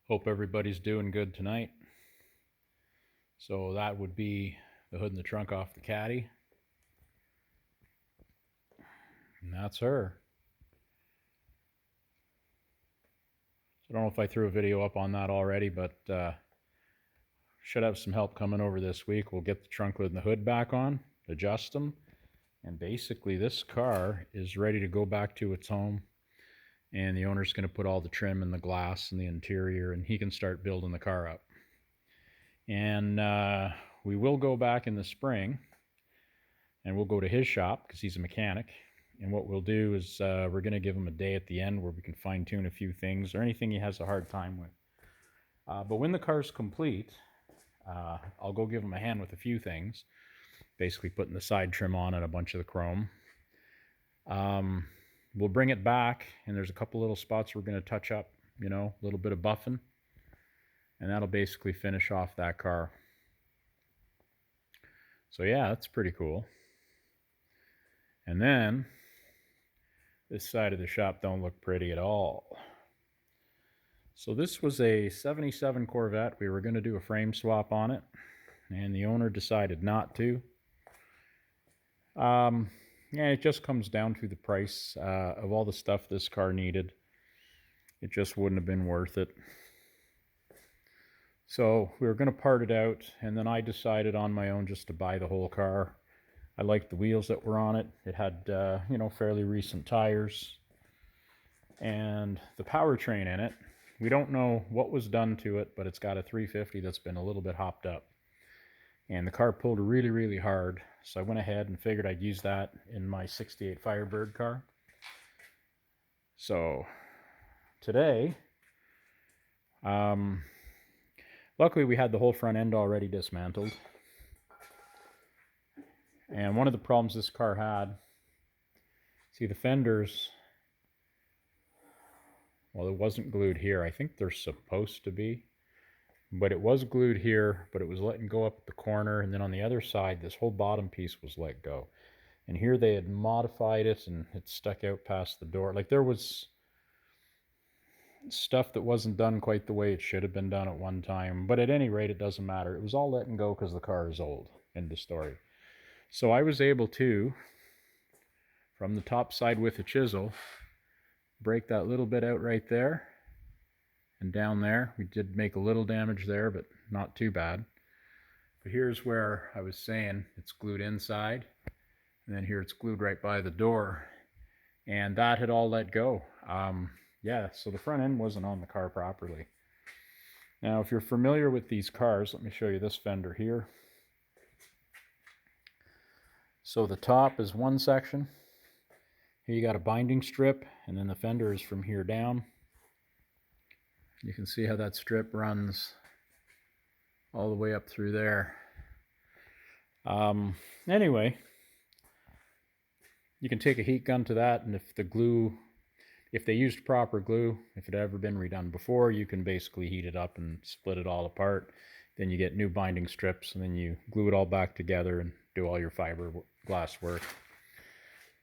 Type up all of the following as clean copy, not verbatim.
Hope everybody's doing good tonight. So that would be the hood and the trunk off the Caddy. And that's her. So I don't know if I threw a video up on that already, but should have some help coming over this week. We'll get the trunk lid and the hood back on, adjust them, and basically this car is ready to go back to its home. And the owner's going to put all the trim and the glass and the interior, and he can start building the car up. And we will go back in the spring, and we'll go to his shop because he's a mechanic. And what we'll do is we're going to give him a day at the end where we can fine-tune a few things or anything he has a hard time with. But when the car's complete, I'll go give him a hand with a few things, basically putting the side trim on and a bunch of the chrome. We'll bring it back, and there's a couple little spots we're going to touch up, a little bit of buffing, and that'll basically finish off that car. So yeah, that's pretty cool. And then this side of the shop don't look pretty at all. So this was a 77 Corvette. We were going to do a frame swap on it, and the owner decided not to. Yeah, it just comes down to the price of all the stuff this car needed. It just wouldn't have been worth it. So we were going to part it out, and then I decided on my own just to buy the whole car. I liked the wheels that were on it. It had, fairly recent tires. And the powertrain in it, we don't know what was done to it, but it's got a 350 that's been a little bit hopped up. And the car pulled really, really hard. So I went ahead and figured I'd use that in my 68 Firebird car. So today, luckily we had the whole front end already dismantled. And one of the problems this car had, see the fenders, well, it wasn't glued here. I think they're supposed to be. But it was glued here, but it was letting go up at the corner, and then on the other side, this whole bottom piece was let go. And here they had modified it, and it stuck out past the door. Like there was stuff that wasn't done quite the way it should have been done at one time. But at any rate, it doesn't matter. It was all letting go because the car is old. End of story. So I was able to, from the top side with a chisel, break that little bit out right there. And down there, we did make a little damage there, but not too bad. But here's where I was saying it's glued inside. And then here it's glued right by the door. And that had all let go. Yeah, so the front end wasn't on the car properly. Now, if you're familiar with these cars, let me show you this fender here. So the top is one section. Here you got a binding strip, and then the fender is from here down. You can see how that strip runs all the way up through there. Anyway, you can take a heat gun to that, and if they used proper glue, if it had ever been redone before, you can basically heat it up and split it all apart. Then you get new binding strips, and then you glue it all back together and do all your fiberglass work.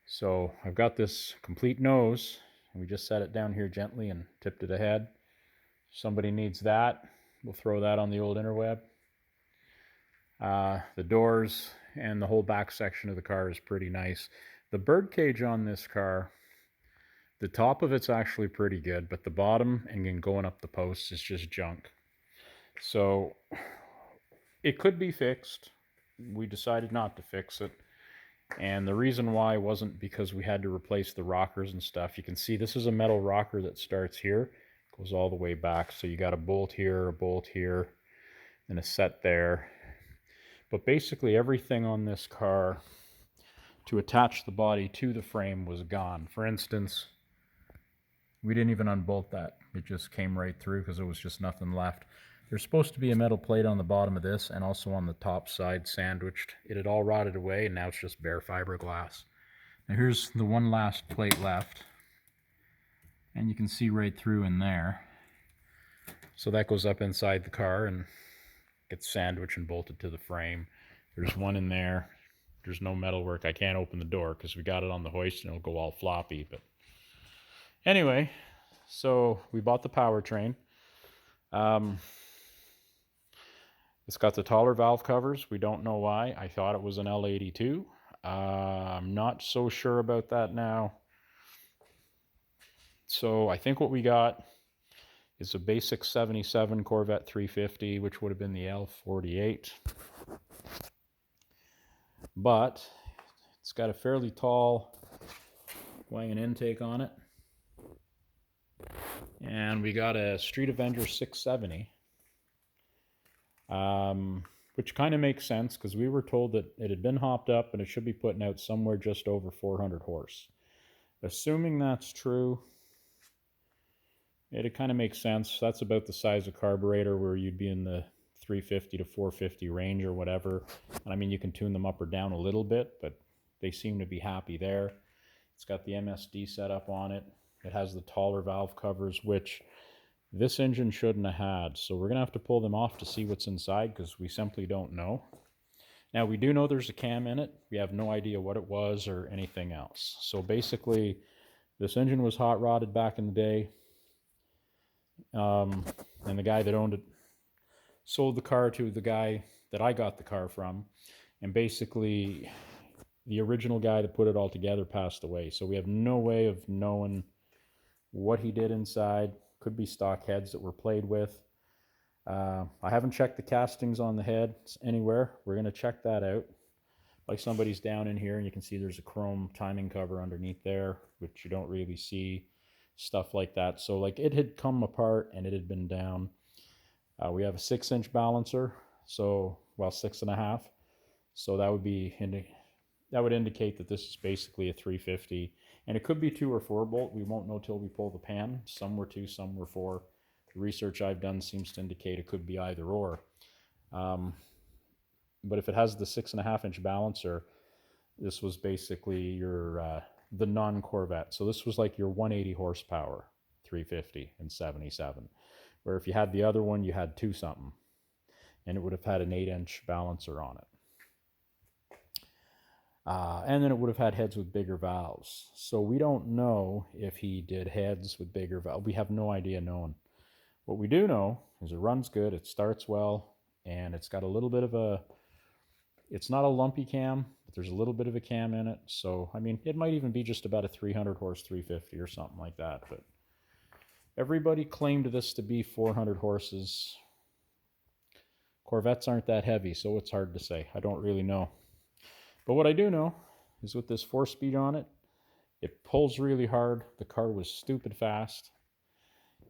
So I've got this complete nose, and we just set it down here gently and tipped it ahead. Somebody needs that, we'll throw that on the old interweb. The doors and the whole back section of the car is pretty nice. The birdcage on this car, the top of it's actually pretty good, but the bottom and then going up the posts is just junk. So it could be fixed. We decided not to fix it. And the reason why wasn't because we had to replace the rockers and stuff. You can see this is a metal rocker that starts here, goes all the way back. So you got a bolt here, and a set there. But basically everything on this car to attach the body to the frame was gone. For instance, we didn't even unbolt that. It just came right through because there was just nothing left. There's supposed to be a metal plate on the bottom of this and also on the top side sandwiched. It had all rotted away, and now it's just bare fiberglass. Now here's the one last plate left. And you can see right through in there. So that goes up inside the car and gets sandwiched and bolted to the frame. There's one in there. There's no metal work. I can't open the door because we got it on the hoist and it'll go all floppy. But anyway, so we bought the powertrain. Um, it's got the taller valve covers. We don't know why. I thought it was an L82. I'm not so sure about that now. So I think what we got is a basic 77 Corvette 350, which would have been the L48. But it's got a fairly tall wing intake on it. And we got a Street Avenger 670, which kind of makes sense because we were told that it had been hopped up and it should be putting out somewhere just over 400 horse. Assuming that's true, it kind of makes sense. That's about the size of carburetor where you'd be in the 350 to 450 range or whatever. And I mean, you can tune them up or down a little bit, but they seem to be happy there. It's got the MSD setup on it. It has the taller valve covers, which this engine shouldn't have had. So we're going to have to pull them off to see what's inside because we simply don't know. Now, we do know there's a cam in it. We have no idea what it was or anything else. So basically, this engine was hot rodded back in the day. And the guy that owned it sold the car to the guy that I got the car from. And basically, the original guy that put it all together passed away. So we have no way of knowing what he did inside. Could be stock heads that were played with. I haven't checked the castings on the heads anywhere. We're going to check that out. Like somebody's down in here and you can see there's a chrome timing cover underneath there, which you don't really see. Stuff like that. So like it had come apart and it had been down. We have a 6-inch balancer. So, well, 6.5. So that would indicate that this is basically a 350. And it could be 2 or 4 bolt. We won't know till we pull the pan. Some were 2, some were 4. The research I've done seems to indicate it could be either or. But if it has the 6.5-inch balancer, this was basically your the non-Corvette. So this was like your 180 horsepower 350 and 77. Where if you had the other one, you had 2 something. And it would have had an 8-inch balancer on it. And then it would have had heads with bigger valves. So we don't know if he did heads with bigger valves. We have no idea knowing. What we do know is it runs good, it starts well, and it's got a little bit of a, it's not a lumpy cam, but there's a little bit of a cam in it. So, I mean, it might even be just about a 300 horse 350 or something like that. But everybody claimed this to be 400 horses. Corvettes aren't that heavy, so it's hard to say. I don't really know. But what I do know is with this 4-speed on it, it pulls really hard. The car was stupid fast.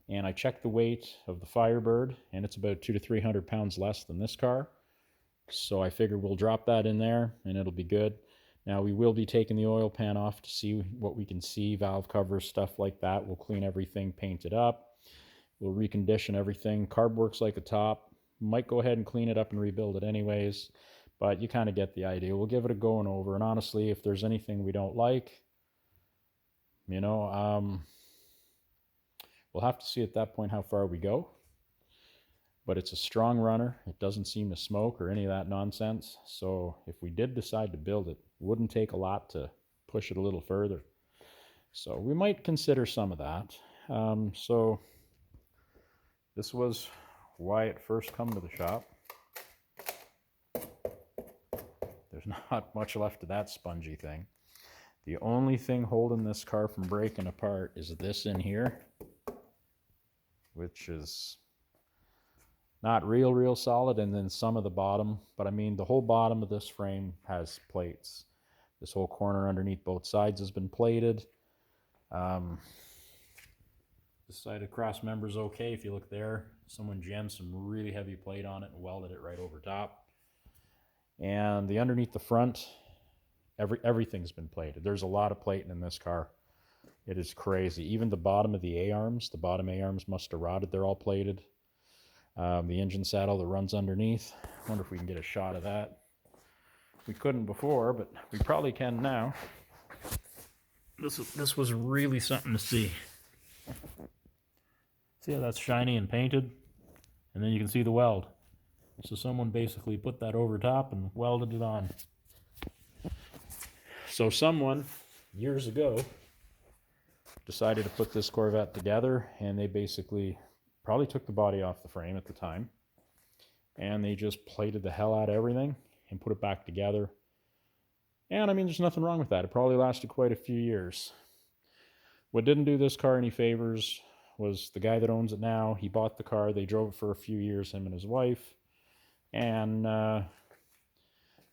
And I checked the weight of the Firebird, and it's about 200 to 300 pounds less than this car. So I figured we'll drop that in there, and it'll be good. Now, we will be taking the oil pan off to see what we can see, valve covers, stuff like that. We'll clean everything, paint it up. We'll recondition everything. Carb works like a top. Might go ahead and clean it up and rebuild it anyways. But you kind of get the idea. We'll give it a going over. And honestly, if there's anything we don't like, you know, we'll have to see at that point how far we go. But it's a strong runner. It doesn't seem to smoke or any of that nonsense. So if we did decide to build it, it wouldn't take a lot to push it a little further. So we might consider some of that. So this was why it first come to the shop. There's not much left of that spongy thing. The only thing holding this car from breaking apart is this in here, which is not real solid, and then some of the bottom. But I mean, the whole bottom of this frame has plates. This whole corner underneath both sides has been plated. The side of cross member's okay. If you look there, someone jammed some really heavy plate on it and welded it right over top. And the underneath the front, everything's been plated. There's a lot of plating in this car. It is crazy. Even the bottom of the A-arms, the bottom A-arms must have rotted. They're all plated. The engine saddle that runs underneath. I wonder if we can get a shot of that. We couldn't before, but we probably can now. This was really something to see. See how that's shiny and painted? And then you can see the weld. So someone basically put that over top and welded it on. So someone, years ago, decided to put this Corvette together, and they basically probably took the body off the frame at the time, and they just plated the hell out of everything and put it back together. And I mean, there's nothing wrong with that. It probably lasted quite a few years. What didn't do this car any favors was the guy that owns it now. He bought the car. They drove it for a few years, him and his wife. And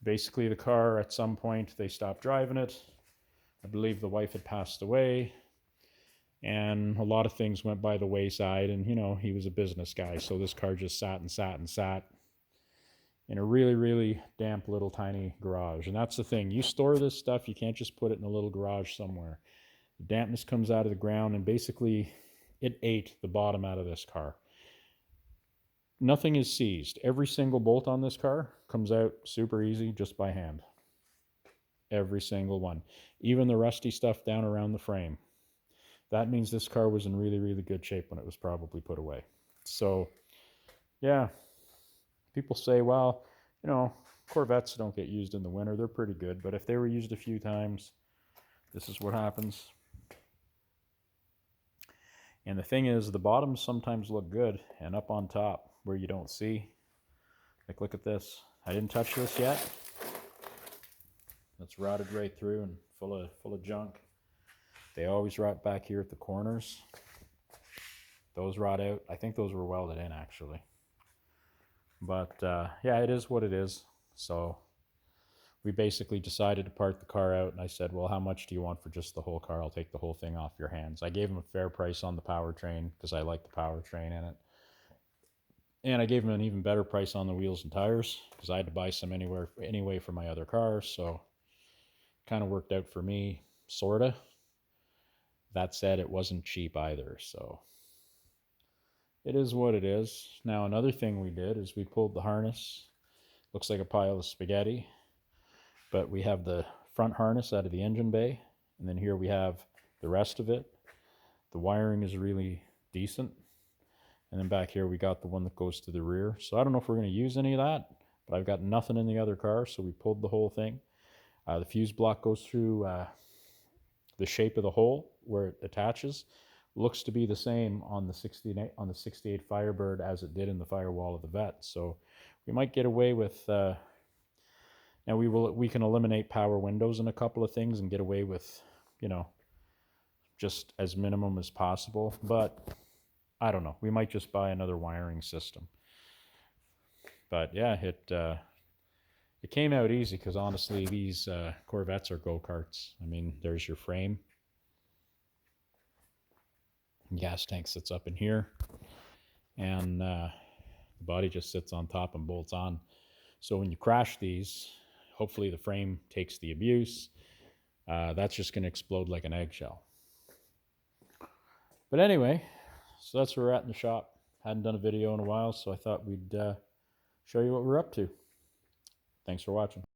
basically the car, at some point, they stopped driving it. I believe the wife had passed away. And a lot of things went by the wayside. And, you know, he was a business guy. So this car just sat and sat and sat in a really, really damp little tiny garage. And that's the thing. You store this stuff, you can't just put it in a little garage somewhere. The dampness comes out of the ground, and basically it ate the bottom out of this car. Nothing is seized. Every single bolt on this car comes out super easy just by hand. Every single one. Even the rusty stuff down around the frame. That means this car was in really, really good shape when it was probably put away. So, yeah. People say, well, you know, Corvettes don't get used in the winter. They're pretty good. But if they were used a few times, this is what happens. And the thing is, the bottoms sometimes look good. And up on top, where you don't see, like, look at this. I didn't touch this yet. It's rotted right through and full of junk. They always rot back here at the corners. Those rot out. I think those were welded in, actually. But yeah, it is what it is. So we basically decided to part the car out, and I said, well, how much do you want for just the whole car? I'll take the whole thing off your hands. I gave him a fair price on the powertrain because I like the powertrain in it. And I gave him an even better price on the wheels and tires because I had to buy some anyway for my other cars. So kind of worked out for me, sort of. That said, it wasn't cheap either, so it is what it is. Now, another thing we did is we pulled the harness. Looks like a pile of spaghetti, but we have the front harness out of the engine bay, and then here we have the rest of it. The wiring is really decent, and then back here we got the one that goes to the rear. So I don't know if we're going to use any of that, but I've got nothing in the other car, so we pulled the whole thing. The fuse block goes through the shape of the hole where it attaches. Looks to be the same on the 68 Firebird as it did in the firewall of the Vette. So we might get away with now we can eliminate power windows and a couple of things and get away with, you know, just as minimum as possible. But I don't know. We might just buy another wiring system. But yeah, it came out easy because honestly, these Corvettes are go-karts. I mean, there's your frame. Gas tank sits up in here, and the body just sits on top and bolts on. So when you crash these, hopefully the frame takes the abuse. That's just going to explode like an eggshell. But anyway, so that's where we're at in the shop. Hadn't done a video in a while, so I thought we'd show you what we're up to. Thanks for watching.